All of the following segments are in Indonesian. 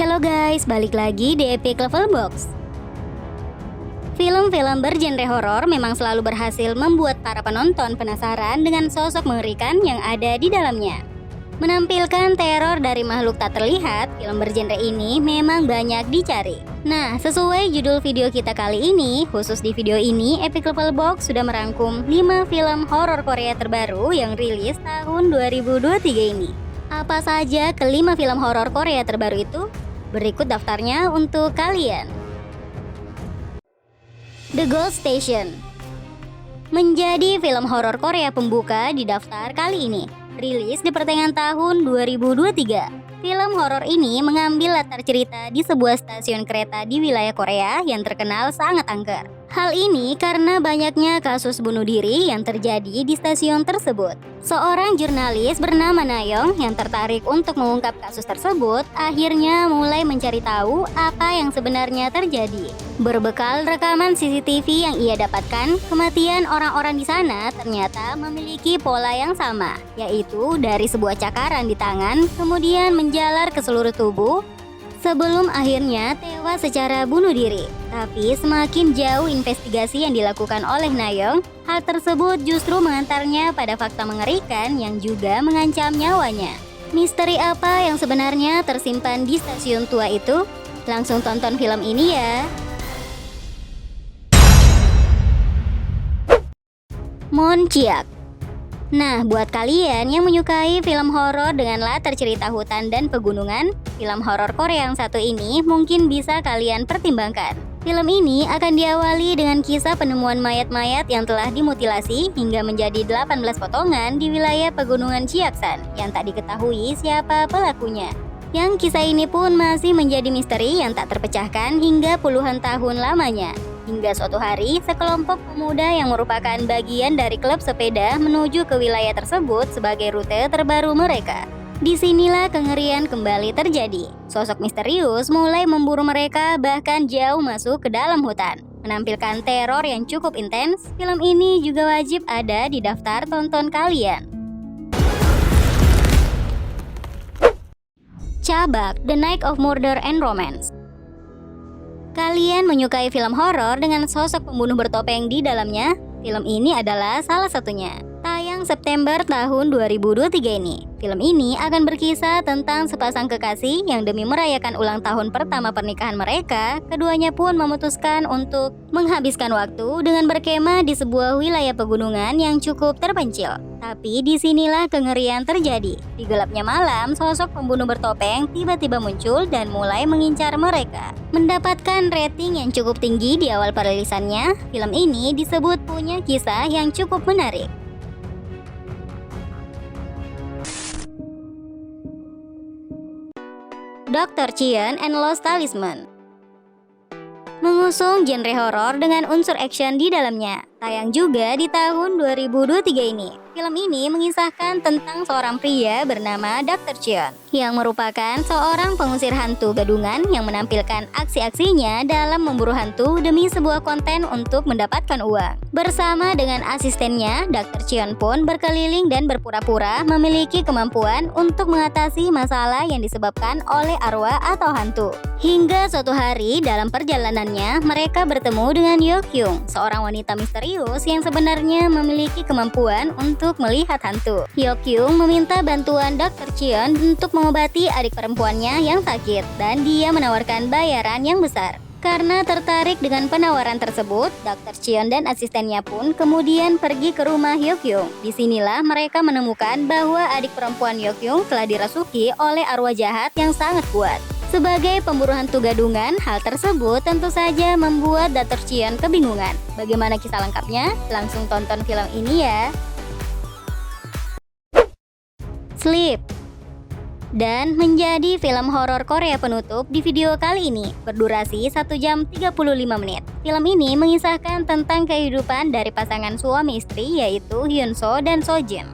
Halo guys, balik lagi di Epic Level Box. Film-film bergenre horor memang selalu berhasil membuat para penonton penasaran dengan sosok mengerikan yang ada di dalamnya. Menampilkan teror dari makhluk tak terlihat, film bergenre ini memang banyak dicari. Nah, sesuai judul video kita kali ini, khusus di video ini Epic Level Box sudah merangkum 5 film horor Korea terbaru yang rilis tahun 2023 ini. Apa saja kelima film horor Korea terbaru itu? Berikut daftarnya untuk kalian. The Ghost Station menjadi film horor Korea pembuka di daftar kali ini. Rilis di pertengahan tahun 2023. Film horor ini mengambil latar cerita di sebuah stasiun kereta di wilayah Korea yang terkenal sangat angker. Hal ini karena banyaknya kasus bunuh diri yang terjadi di stasiun tersebut. Seorang jurnalis bernama Nayong yang tertarik untuk mengungkap kasus tersebut akhirnya mulai mencari tahu apa yang sebenarnya terjadi. Berbekal rekaman CCTV yang ia dapatkan, kematian orang-orang di sana ternyata memiliki pola yang sama, yaitu dari sebuah cakaran di tangan kemudian menjalar ke seluruh tubuh sebelum akhirnya tewas secara bunuh diri. Tapi semakin jauh investigasi yang dilakukan oleh Nayong, hal tersebut justru mengantarnya pada fakta mengerikan yang juga mengancam nyawanya. Misteri apa yang sebenarnya tersimpan di stasiun tua itu? Langsung tonton film ini ya. Monchiak. Nah, buat kalian yang menyukai film horor dengan latar cerita hutan dan pegunungan, film horor Korea yang satu ini mungkin bisa kalian pertimbangkan. Film ini akan diawali dengan kisah penemuan mayat-mayat yang telah dimutilasi hingga menjadi 18 potongan di wilayah pegunungan Chiaksan yang tak diketahui siapa pelakunya. Yang kisah ini pun masih menjadi misteri yang tak terpecahkan hingga puluhan tahun lamanya. Hingga suatu hari, sekelompok pemuda yang merupakan bagian dari klub sepeda menuju ke wilayah tersebut sebagai rute terbaru mereka. Disinilah kengerian kembali terjadi. Sosok misterius mulai memburu mereka bahkan jauh masuk ke dalam hutan. Menampilkan teror yang cukup intens, film ini juga wajib ada di daftar tonton kalian. Cabak, The Night of Murder and Romance. Kalian menyukai film horor dengan sosok pembunuh bertopeng di dalamnya? Film ini adalah salah satunya. Tayang September tahun 2023 ini. Film ini akan berkisah tentang sepasang kekasih yang demi merayakan ulang tahun pertama pernikahan mereka, keduanya pun memutuskan untuk menghabiskan waktu dengan berkemah di sebuah wilayah pegunungan yang cukup terpencil. Tapi disinilah kengerian terjadi. Di gelapnya malam, sosok pembunuh bertopeng tiba-tiba muncul dan mulai mengincar mereka. Mendapatkan rating yang cukup tinggi di awal perilisannya, film ini disebut punya kisah yang cukup menarik. Dr. Cheon and Lost Talisman mengusung genre horor dengan unsur action di dalamnya. Tayang juga di tahun 2023 ini. Film ini mengisahkan tentang seorang pria bernama Dr. Cheon yang merupakan seorang pengusir hantu gadungan yang menampilkan aksi-aksinya dalam memburu hantu demi sebuah konten untuk mendapatkan uang. Bersama dengan asistennya, Dr. Cheon pun berkeliling dan berpura-pura memiliki kemampuan untuk mengatasi masalah yang disebabkan oleh arwah atau hantu. Hingga suatu hari dalam perjalanannya, mereka bertemu dengan Yeokyung, seorang wanita misterius yang sebenarnya memiliki kemampuan untuk melihat hantu. Yeokyung meminta bantuan Dr. Cheon untuk mengobati adik perempuannya yang sakit dan dia menawarkan bayaran yang besar. Karena tertarik dengan penawaran tersebut, Dr. Cheon dan asistennya pun kemudian pergi ke rumah Yeokyung. Disinilah mereka menemukan bahwa adik perempuan Yeokyung telah dirasuki oleh arwah jahat yang sangat kuat. Sebagai pemburu hantu gadungan, hal tersebut tentu saja membuat Dr. Cheon kebingungan. Bagaimana kisah lengkapnya? Langsung tonton film ini ya. Sleep dan menjadi film horor Korea penutup di video kali ini, berdurasi 1 jam 35 menit. Film ini mengisahkan tentang kehidupan dari pasangan suami istri yaitu Hyun So dan So Jin.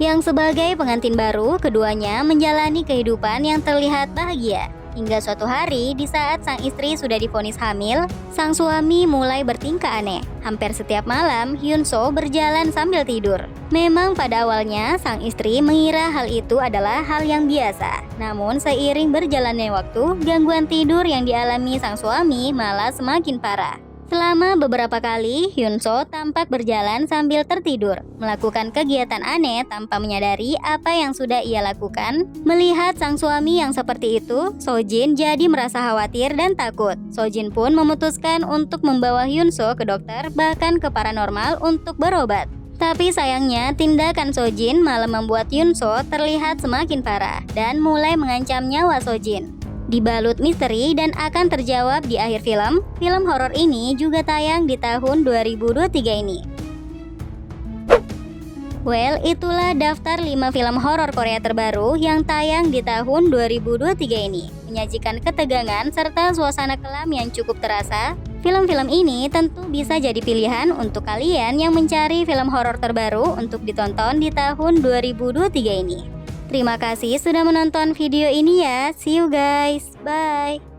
Yang sebagai pengantin baru, keduanya menjalani kehidupan yang terlihat bahagia. Hingga suatu hari, di saat sang istri sudah divonis hamil, sang suami mulai bertingkah aneh. Hampir setiap malam, Hyun So berjalan sambil tidur. Memang pada awalnya, sang istri mengira hal itu adalah hal yang biasa. Namun seiring berjalannya waktu, gangguan tidur yang dialami sang suami malah semakin parah. Selama beberapa kali, Hyun So tampak berjalan sambil tertidur, melakukan kegiatan aneh tanpa menyadari apa yang sudah ia lakukan. Melihat sang suami yang seperti itu, Sojin jadi merasa khawatir dan takut. Sojin pun memutuskan untuk membawa Hyun So ke dokter, bahkan ke paranormal untuk berobat. Tapi sayangnya, tindakan Sojin malah membuat Hyun So terlihat semakin parah dan mulai mengancam nyawa Sojin. Dibalut misteri dan akan terjawab di akhir film, film horor ini juga tayang di tahun 2023 ini. Well, itulah daftar 5 film horor Korea terbaru yang tayang di tahun 2023 ini. Menyajikan ketegangan serta suasana kelam yang cukup terasa. Film-film ini tentu bisa jadi pilihan untuk kalian yang mencari film horor terbaru untuk ditonton di tahun 2023 ini. Terima kasih sudah menonton video ini ya. See you guys. Bye.